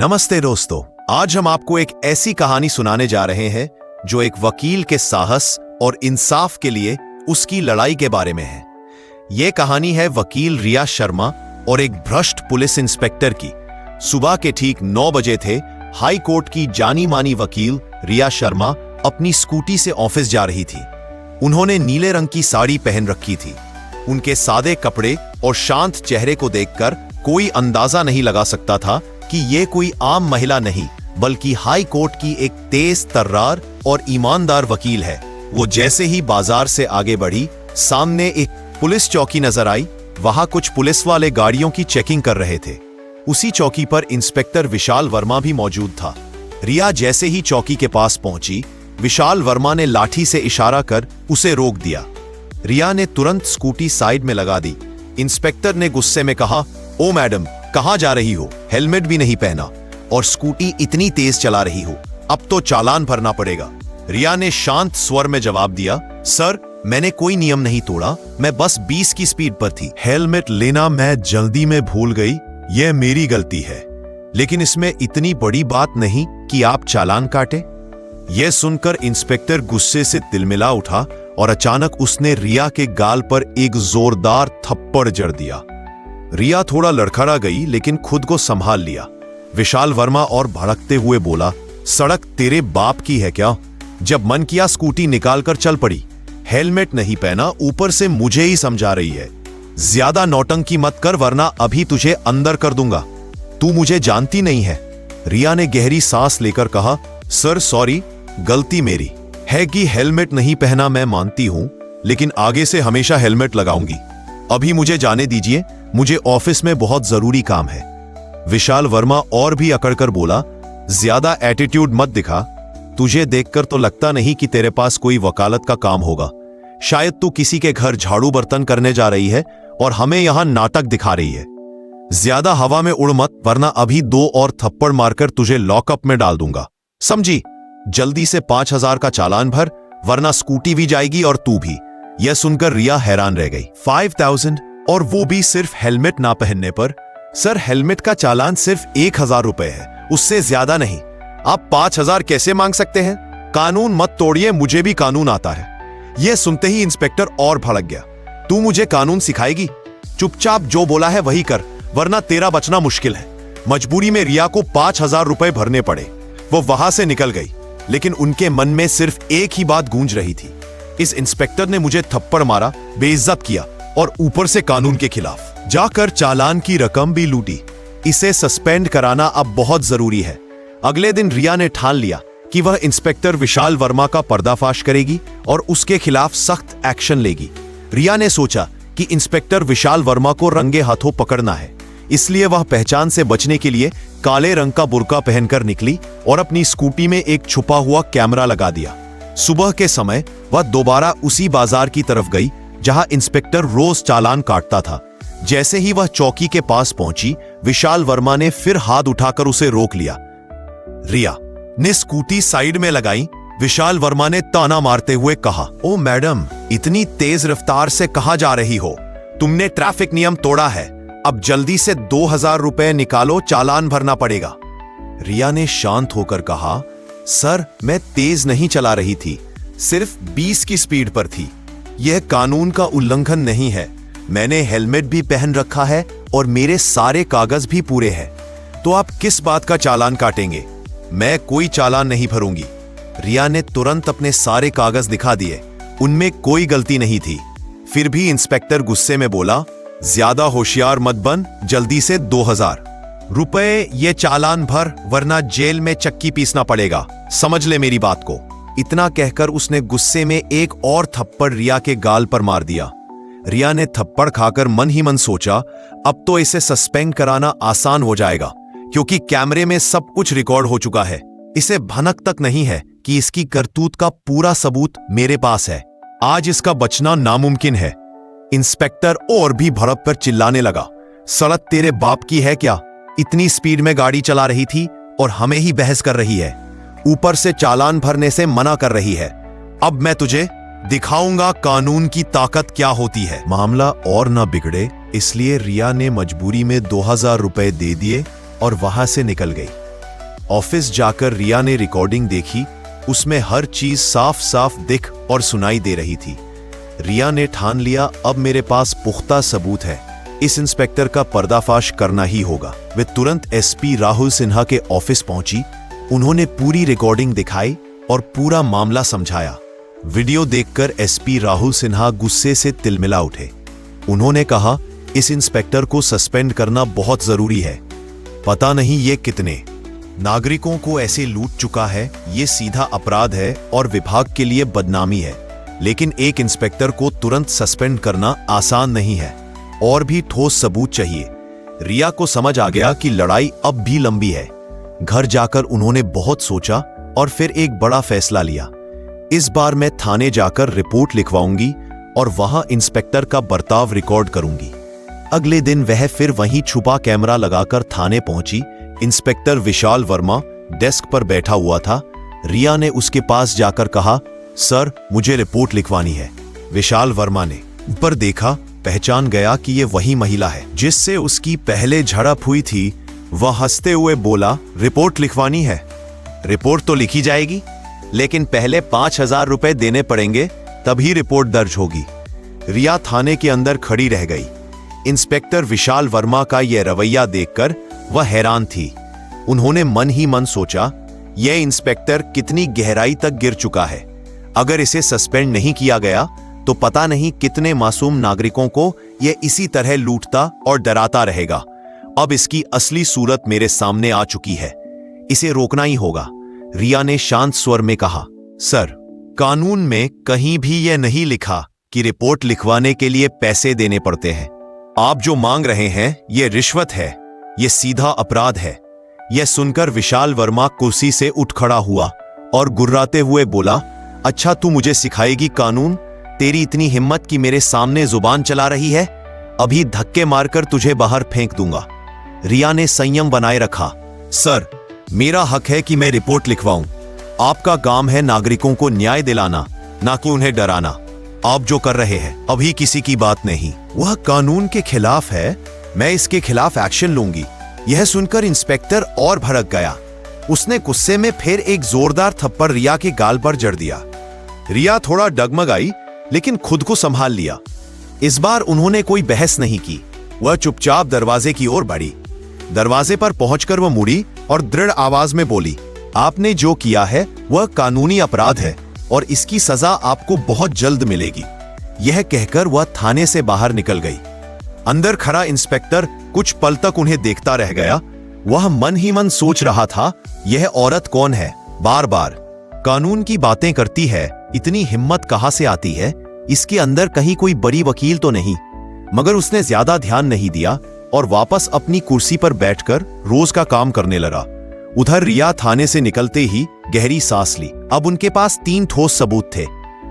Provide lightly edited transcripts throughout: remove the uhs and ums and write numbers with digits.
नमस्ते दोस्तों, आज हम आपको एक ऐसी कहानी सुनाने जा रहे हैं जो एक वकील के साहस और इंसाफ के लिए उसकी लड़ाई के बारे में है। यह कहानी है वकील रिया शर्मा और एक भ्रष्ट पुलिस इंस्पेक्टर की। सुबह के ठीक 9 बजे थे। हाई कोर्ट की जानी मानी वकील रिया शर्मा अपनी स्कूटी से ऑफिस जा रही थी। उन्होंने नीले रंग की साड़ी पहन रखी थी। उनके सादे कपड़े और शांत चेहरे को देखकर कोई अंदाजा नहीं लगा सकता था कि ये कोई आम महिला नहीं बल्कि हाई कोर्ट की एक तेज तर्रार और ईमानदार वकील है। वो जैसे ही बाजार से आगे बढ़ी, सामने एक पुलिस चौकी नजर आई। वहां कुछ पुलिस वाले गाड़ियों की चेकिंग कर रहे थे। उसी चौकी पर इंस्पेक्टर विशाल वर्मा भी मौजूद था। रिया जैसे ही चौकी के पास पहुंची, विशाल वर्मा ने लाठी से इशारा कर उसे रोक दिया। रिया ने तुरंत स्कूटी साइड में लगा दी। इंस्पेक्टर ने गुस्से में कहा, ओ मैडम, कहां जा रही हो? हेलमेट भी नहीं पहना और स्कूटी इतनी तेज चला रही हो, अब तो चालान भरना पड़ेगा। रिया ने शांत स्वर में जवाब दिया, सर, मैंने कोई नियम नहीं तोड़ा, मैं बस 20 की स्पीड पर थी। हेलमेट लेना मैं जल्दी में भूल गई, यह मेरी गलती है, लेकिन इसमें इतनी बड़ी बात नहीं कि आप चालान काटे। यह सुनकर इंस्पेक्टर गुस्से से तिलमिला उठा और अचानक उसने रिया के गाल पर एक जोरदार थप्पड़ जड़ दिया। रिया थोड़ा लड़खड़ा गई, लेकिन खुद को संभाल लिया। विशाल वर्मा और भड़कते हुए बोला, सड़क तेरे बाप की है क्या? जब मन किया स्कूटी निकालकर चल पड़ी। हेलमेट नहीं पहना, ऊपर से मुझे ही समझा रही है। ज्यादा नौटंकी मत कर वरना अभी तुझे अंदर कर दूंगा। तू मुझे जानती नहीं है। रिया ने गहरी सांस लेकर कहा, सर सॉरी, गलती मेरी है कि हेलमेट नहीं पहना मैं मानती हूं, लेकिन आगे से हमेशा हेलमेट लगाऊंगी। अभी मुझे जाने दीजिए, मुझे ऑफिस में बहुत जरूरी काम है। विशाल वर्मा और भी अकड़कर बोला, ज्यादा एटीट्यूड मत दिखा। तुझे देखकर तो लगता नहीं कि तेरे पास कोई वकालत का काम होगा। शायद तू किसी के घर झाड़ू बर्तन करने जा रही है और हमें यहां नाटक दिखा रही है। ज्यादा हवा में उड़ मत, वरना अभी 2 और थप्पड़ मारकर तुझे लॉकअप में डाल दूंगा, समझी? जल्दी से 5000 का चालान भर, वरना स्कूटी भी जाएगी और तू भी। यह सुनकर रिया हैरान रह गई। 5000 और वो भी सिर्फ हेलमेट ना पहनने पर? सर, हेलमेट का चालान सिर्फ 1000 रुपए है, उससे ज्यादा नहीं। आप 5000 कैसे मांग सकते हैं? कानून मत तोड़िए, मुझे भी कानून आता है। यह सुनते ही इंस्पेक्टर और भड़क गया। तू मुझे कानून सिखाएगी? चुपचाप जो बोला है वही कर, वरना तेरा बचना मुश्किल है। मजबूरी में रिया को 5000 रुपए भरने पड़े। वो वहां से निकल गई, लेकिन उनके मन में सिर्फ एक ही बात गूंज रही थी, इस इंस्पेक्टर ने मुझे थप्पड़ मारा, बेइज्जत किया और ऊपर से कानून के खिलाफ जाकर चालान की रकम भी लूटी। इसे सस्पेंड कराना अब बहुत जरूरी है। अगले दिन रिया ने ठान लिया कि वह इंस्पेक्टर विशाल वर्मा का पर्दाफाश करेगी और उसके खिलाफ सख्त एक्शन लेगी। रिया ने सोचा कि इंस्पेक्टर विशाल वर्मा को रंगे हाथों पकड़ना है, इसलिए वह पहचान से बचने के लिए काले रंग का बुर्का पहनकर निकली और अपनी स्कूटी में एक छुपा हुआ कैमरा लगा दिया। सुबह के समय वह दोबारा उसी बाजार की तरफ गई जहां इंस्पेक्टर रोज चालान काटता था। जैसे ही वह चौकी के पास पहुंची, विशाल वर्मा ने फिर हाथ उठाकर उसे रोक लिया। रिया ने स्कूटी साइड में लगाई। विशाल वर्मा ने ताना मारते हुए कहा, ओ मैडम, इतनी तेज रफ्तार से कहां जा रही हो? तुमने ट्रैफिक नियम तोड़ा है। अब जल्दी से 2000 रुपए निकालो, चालान भरना पड़ेगा। रिया ने शांत होकर कहा, सर, मैं तेज नहीं चला रही थी, सिर्फ 20 की स्पीड पर थी। यह कानून का उल्लंघन नहीं है। मैंने हेलमेट भी पहन रखा है और मेरे सारे कागज भी पूरे हैं। तो आप किस बात का चालान काटेंगे? मैं कोई चालान नहीं भरूंगी। रिया ने तुरंत अपने सारे कागज दिखा दिए। उनमें कोई गलती नहीं थी। फिर भी इंस्पेक्टर गुस्से में बोला, ज्यादा होशियार मत बन, जल्दी से 2000 रुपए ये चालान भर, वरना जेल में चक्की पीसना पड़ेगा। समझ ले मेरी बात को। इतना कहकर उसने गुस्से में एक और थप्पड़ रिया के गाल पर मार दिया। रिया ने थप्पड़ खाकर मन ही मन सोचा, अब तो इसे सस्पेंड कराना आसान हो जाएगा, क्योंकि कैमरे में सब कुछ रिकॉर्ड हो चुका है। इसे भनक तक नहीं है कि इसकी करतूत का पूरा सबूत मेरे पास है। आज इसका बचना नामुमकिन है। इंस्पेक्टर और भी भड़क कर चिल्लाने लगा, सड़क तेरे बाप की है क्या? इतनी स्पीड में गाड़ी चला रही थी और हमें ही बहस कर रही है, ऊपर से चालान भरने से मना कर रही है। अब मैं तुझे दिखाऊंगा कानून की ताकत क्या होती है। मामला और न बिगड़े, इसलिए रिया ने मजबूरी में 2000 रुपए दे दिए और वहां से निकल गई। ऑफिस जाकर रिया ने रिकॉर्डिंग देखी। उसमें हर चीज साफ साफ दिख और सुनाई दे रही थी। रिया ने ठान लिया, अब मेरे पास पुख्ता सबूत है, इस इंस्पेक्टर का पर्दाफाश करना ही होगा। वे तुरंत एसपी राहुल सिन्हा के ऑफिस पहुंची। उन्होंने पूरी रिकॉर्डिंग दिखाई और पूरा मामला समझाया। वीडियो देखकर एसपी राहुल सिन्हा गुस्से से तिलमिला उठे। उन्होंने कहा, इस इंस्पेक्टर को सस्पेंड करना बहुत जरूरी है। पता नहीं ये कितने नागरिकों को ऐसे लूट चुका है। ये सीधा अपराध है और विभाग के लिए बदनामी है। लेकिन एक इंस्पेक्टर को तुरंत सस्पेंड करना आसान नहीं है, और भी ठोस सबूत चाहिए। रिया को समझ आ गया कि लड़ाई अब भी लंबी है। घर जाकर उन्होंने बहुत सोचा और फिर एक बड़ा फैसला लिया। इस बार मैं थाने जाकर रिपोर्ट लिखवाऊंगी और वहां इंस्पेक्टर का बर्ताव रिकॉर्ड करूंगी। अगले दिन वह फिर वहीं छुपा कैमरा लगाकर थाने पहुंची। इंस्पेक्टर विशाल वर्मा डेस्क पर बैठा हुआ था। रिया ने उसके पास जाकर कहा, सर, मुझे रिपोर्ट लिखवानी है। विशाल वर्मा ने ऊपर देखा, पहचान गया कि ये वही महिला है जिससे उसकी पहले झड़प हुई थी। वह हंसते हुए बोला, रिपोर्ट लिखवानी है? रिपोर्ट तो लिखी जाएगी, लेकिन पहले 5,000 रुपए देने पड़ेंगे, तभी रिपोर्ट दर्ज होगी। रिया थाने के अंदर खड़ी रह गई। इंस्पेक्टर विशाल वर्मा का यह रवैया देखकर वह हैरान थी। उन्होंने मन ही मन सोचा, यह इंस्पेक्टर कितनी गहराई तक गिर चुका है। अगर इसे सस्पेंड नहीं किया गया तो पता नहीं कितने मासूम नागरिकों को यह इसी तरह लूटता और डराता रहेगा। अब इसकी असली सूरत मेरे सामने आ चुकी है, इसे रोकना ही होगा। रिया ने शांत स्वर में कहा, सर, कानून में कहीं भी यह नहीं लिखा कि रिपोर्ट लिखवाने के लिए पैसे देने पड़ते हैं। आप जो मांग रहे हैं यह रिश्वत है, यह सीधा अपराध है। यह सुनकर विशाल वर्मा कुर्सी से उठ खड़ा हुआ और गुर्राते हुए बोला, अच्छा, तू मुझे सिखाएगी कानून? तेरी इतनी हिम्मत कि मेरे सामने जुबान चला रही है? अभी धक्के मारकर तुझे बाहर फेंक दूंगा। रिया ने संयम बनाए रखा, सर, मेरा हक है कि मैं रिपोर्ट लिखवाऊं। आपका काम है नागरिकों को न्याय दिलाना, ना कि उन्हें डराना। आप जो कर रहे हैं अभी किसी की बात नहीं, वह कानून के खिलाफ है। मैं इसके खिलाफ एक्शन लूंगी। यह सुनकर इंस्पेक्टर और भड़क गया। उसने गुस्से में फिर एक जोरदार थप्पड़ रिया के गाल पर जड़ दिया। रिया थोड़ा डगमगाई, लेकिन खुद को संभाल लिया। इस बार उन्होंने कोई बहस नहीं की। वह चुपचाप दरवाजे की ओर बढ़ी। दरवाजे पर पहुंचकर वह मुड़ी और दृढ़ आवाज में बोली, आपने जो किया है वह कानूनी अपराध है और इसकी सजा आपको बहुत जल्द मिलेगी। यह कहकर वह थाने से बाहर निकल गई। अंदर खड़ा इंस्पेक्टर कुछ पल तक उन्हें देखता रह गया। वह मन ही मन सोच रहा था, यह औरत कौन है, बार बार कानून की बातें करती है, इतनी हिम्मत कहां से आती है? इसके अंदर कहीं कोई बड़ी वकील तो नहीं? मगर उसने ज्यादा ध्यान नहीं दिया और वापस अपनी कुर्सी पर बैठकर रोज का काम करने लगा। उधर रिया थाने से निकलते ही गहरी सांस ली। अब उनके पास 3 ठोस सबूत थे,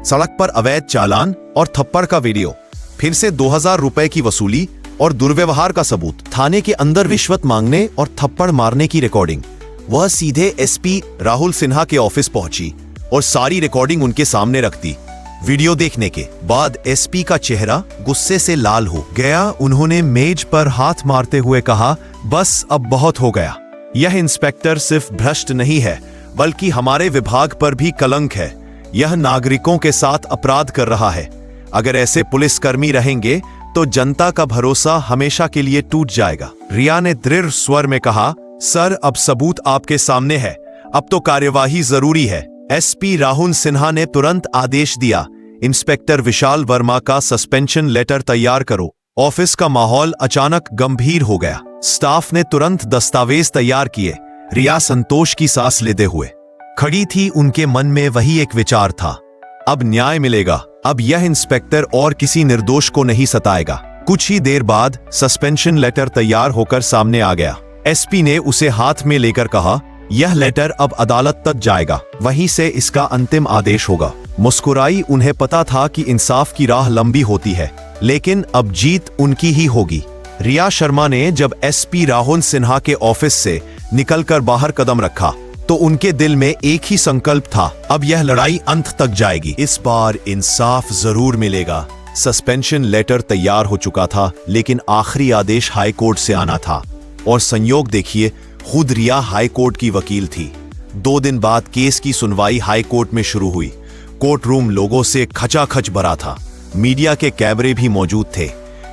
सड़क पर अवैध चालान और थप्पड़ का वीडियो, फिर से 2,000 रुपए की वसूली और दुर्व्यवहार का सबूत, थाने के अंदर रिश्वत मांगने और थप्पड़ मारने की रिकॉर्डिंग। वह सीधे एसपी राहुल सिन्हा के ऑफिस पहुंची और सारी रिकॉर्डिंग उनके सामने रख दी। वीडियो देखने के बाद एसपी का चेहरा गुस्से से लाल हो गया। उन्होंने मेज पर हाथ मारते हुए कहा, बस अब बहुत हो गया। यह इंस्पेक्टर सिर्फ भ्रष्ट नहीं है, बल्कि हमारे विभाग पर भी कलंक है। यह नागरिकों के साथ अपराध कर रहा है। अगर ऐसे पुलिसकर्मी रहेंगे तो जनता का भरोसा हमेशा के लिए टूट जाएगा। रिया ने दृढ़ स्वर में कहा, सर, अब सबूत आपके सामने है, अब तो कार्यवाही जरूरी है। एसपी राहुल सिन्हा ने तुरंत आदेश दिया, इंस्पेक्टर विशाल वर्मा का सस्पेंशन लेटर तैयार करो। ऑफिस का माहौल अचानक गंभीर हो गया। स्टाफ ने तुरंत दस्तावेज तैयार किए। रिया संतोष की सांस लेते हुए खड़ी थी। उनके मन में वही एक विचार था, अब न्याय मिलेगा। अब यह इंस्पेक्टर और किसी निर्दोष को नहीं सताएगा। कुछ ही देर बाद सस्पेंशन लेटर तैयार होकर सामने आ गया। एसपी ने उसे हाथ में लेकर कहा, यह लेटर अब अदालत तक जाएगा, वहीं से इसका अंतिम आदेश होगा। मुस्कुराई। उन्हें पता था कि इंसाफ की राह लंबी होती है, लेकिन अब जीत उनकी ही होगी। रिया शर्मा ने जब एसपी राहुल सिन्हा के ऑफिस से निकलकर बाहर कदम रखा तो उनके दिल में एक ही संकल्प था, अब यह लड़ाई अंत तक जाएगी। इस बार इंसाफ जरूर मिलेगा। सस्पेंशन लेटर तैयार हो चुका था, लेकिन आखिरी आदेश हाई कोर्ट से आना था। और संयोग देखिए, खुद रिया हाई कोर्ट की वकील थी। 2 दिन बाद केस की सुनवाई हाई कोर्ट में शुरू हुई। कोर्ट रूम लोगों से खचाखच भरा था। मीडिया के कैमरे भी मौजूद थे,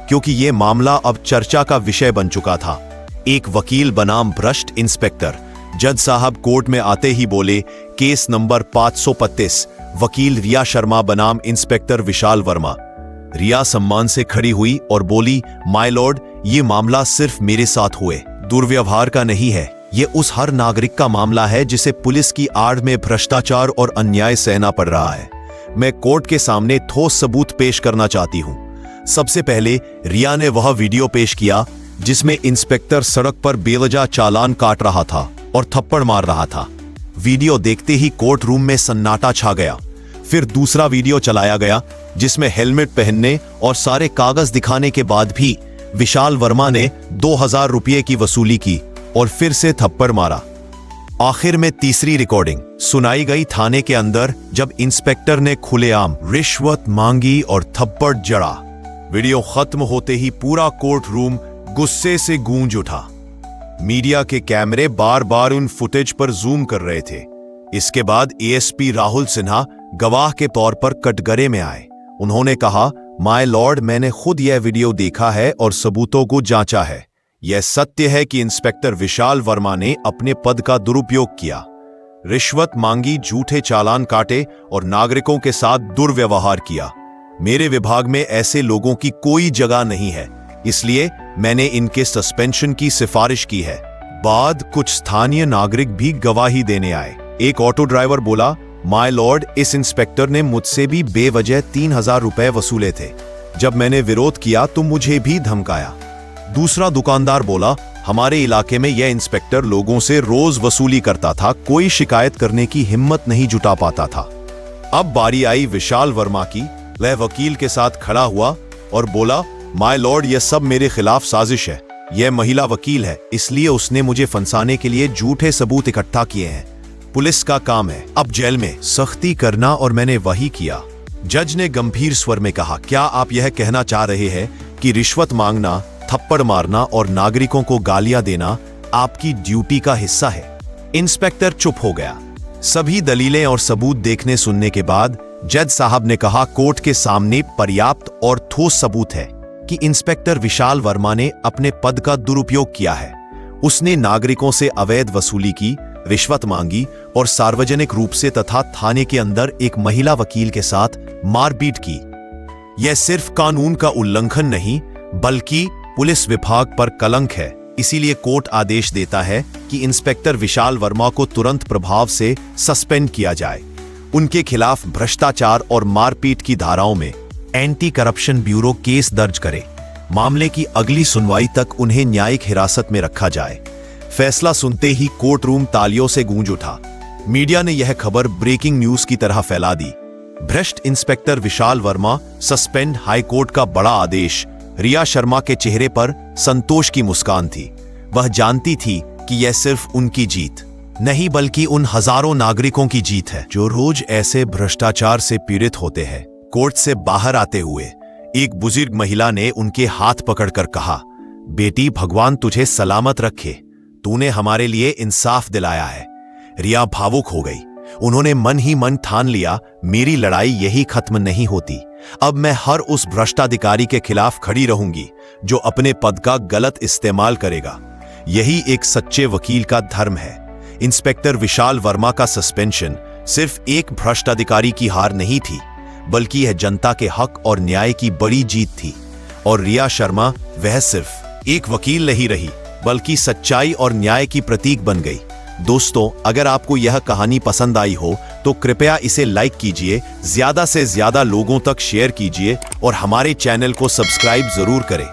क्योंकि यह मामला अब चर्चा का विषय बन चुका था। एक वकील बनाम भ्रष्ट इंस्पेक्टर। जज साहब कोर्ट में आते ही बोले, केस नंबर 535, वकील रिया शर्मा बनाम इंस्पेक्टर विशाल वर्मा। रिया सम्मान से खड़ी हुई और बोली, माय लॉर्ड, ये मामला सिर्फ मेरे साथ हुए दुर्व्यवहार का नहीं है। ये उस हर नागरिक का मामला है जिसे पुलिस की आड़ में भ्रष्टाचार और अन्याय सहना पड़ रहा है। मैं कोर्ट के सामने ठोस सबूत पेश करना चाहती हूं। सबसे पहले रिया ने वह वीडियो पेश किया जिसमें इंस्पेक्टर सड़क पर बेवजह चालान काट रहा था और थप्पड़ मार रहा था। वीडियो देखते ही कोर्ट रूम में सन्नाटा छा गया। फिर दूसरा वीडियो चलाया गया जिसमें हेलमेट पहनने और सारे कागज दिखाने के बाद भी विशाल वर्मा ने 2000 रुपये की वसूली की और फिर से थप्पड़ मारा। आखिर में तीसरी रिकॉर्डिंग सुनाई गई थाने के अंदर, जब इंस्पेक्टर ने खुलेआम रिश्वत मांगी और थप्पड़ जड़ा। वीडियो खत्म होते ही पूरा कोर्ट रूम गुस्से से गूंज उठा। मीडिया के कैमरे बार बार उन फुटेज पर जूम कर रहे थे। इसके बाद एएसपी राहुल सिन्हा गवाह के तौर पर कटघरे में आए। उन्होंने कहा, माय लॉर्ड, मैंने खुद यह वीडियो देखा है और सबूतों को जांचा है। यह सत्य है कि इंस्पेक्टर विशाल वर्मा ने अपने पद का दुरुपयोग किया, रिश्वत मांगी, झूठे चालान काटे और नागरिकों के साथ दुर्व्यवहार किया। मेरे विभाग में ऐसे लोगों की कोई जगह नहीं है, इसलिए मैंने इनके सस्पेंशन की सिफारिश की है। बाद कुछ स्थानीय नागरिक भी गवाही देने आए। एक ऑटो ड्राइवर बोला, माय लॉर्ड, इस इंस्पेक्टर ने मुझसे भी बेवजह 3000 रुपए वसूले थे। जब मैंने विरोध किया तो मुझे भी धमकाया। दूसरा दुकानदार बोला, हमारे इलाके में यह इंस्पेक्टर लोगों से रोज वसूली करता था, कोई शिकायत करने की हिम्मत नहीं जुटा पाता था। अब बारी आई विशाल वर्मा की। वह वकील के साथ खड़ा हुआ और बोला, माय लॉर्ड, यह सब मेरे खिलाफ साजिश है। यह महिला वकील है, इसलिए उसने मुझे फंसाने के लिए झूठे सबूत इकट्ठा किए हैं। पुलिस का काम है अब जेल में सख्ती करना और मैंने वही किया। जज ने गंभीर स्वर में कहा, क्या आप यह कहना चाह रहे हैं कि रिश्वत मांगना, थप्पड़ मारना और नागरिकों को गालियां देना आपकी ड्यूटी का हिस्सा है? इंस्पेक्टर चुप हो गया। सभी दलीलें और सबूत देखने सुनने के बाद जज साहब ने कहा, कोर्ट के सामने पर्याप्त और ठोस सबूत है कि इंस्पेक्टर विशाल वर्मा ने अपने पद का दुरुपयोग किया है। उसने नागरिकों से अवैध वसूली की, रिश्वत मांगी और सार्वजनिक रूप से तथा थाने के अंदर एक महिला वकील के साथ मारपीट की। यह सिर्फ कानून का उल्लंघन नहीं, बल्कि पुलिस विभाग पर कलंक है। इसीलिए कोर्ट आदेश देता है कि इंस्पेक्टर विशाल वर्मा को तुरंत प्रभाव से सस्पेंड किया जाए। उनके खिलाफ भ्रष्टाचार और मारपीट की धाराओं में एंटी करप्शन ब्यूरो केस दर्ज करे। मामले की अगली सुनवाई तक उन्हें न्यायिक हिरासत में रखा जाए। फैसला सुनते ही कोर्ट रूम तालियों से गूंज उठा। मीडिया ने यह खबर ब्रेकिंग न्यूज की तरह फैला दी। भ्रष्ट इंस्पेक्टर विशाल वर्मा सस्पेंड, हाईकोर्ट का बड़ा आदेश। रिया शर्मा के चेहरे पर संतोष की मुस्कान थी। वह जानती थी कि यह सिर्फ उनकी जीत नहीं, बल्कि उन हजारों नागरिकों की जीत है जो रोज ऐसे भ्रष्टाचार से पीड़ित होते हैं। कोर्ट से बाहर आते हुए एक बुजुर्ग महिला ने उनके हाथ पकड़कर कहा, बेटी, भगवान तुझे सलामत रखे, तूने हमारे लिए इंसाफ दिलाया है। रिया भावुक हो गई। उन्होंने मन ही मन ठान लिया, मेरी लड़ाई यही खत्म नहीं होती। अब मैं हर उस भ्रष्टाधिकारी के खिलाफ खड़ी रहूंगी जो अपने पद का गलत इस्तेमाल करेगा। यही एक सच्चे वकील का धर्म है। इंस्पेक्टर विशाल वर्मा का सस्पेंशन सिर्फ एक भ्रष्ट अधिकारी की हार नहीं थी, बल्कि यह जनता के हक और न्याय की बड़ी जीत थी। और रिया शर्मा वह सिर्फ एक वकील नहीं रही, बल्कि सच्चाई और न्याय की प्रतीक बन गई। दोस्तों, अगर आपको यह कहानी पसंद आई हो तो कृपया इसे लाइक कीजिए, ज्यादा से ज्यादा लोगों तक शेयर कीजिए और हमारे चैनल को सब्सक्राइब जरूर करें।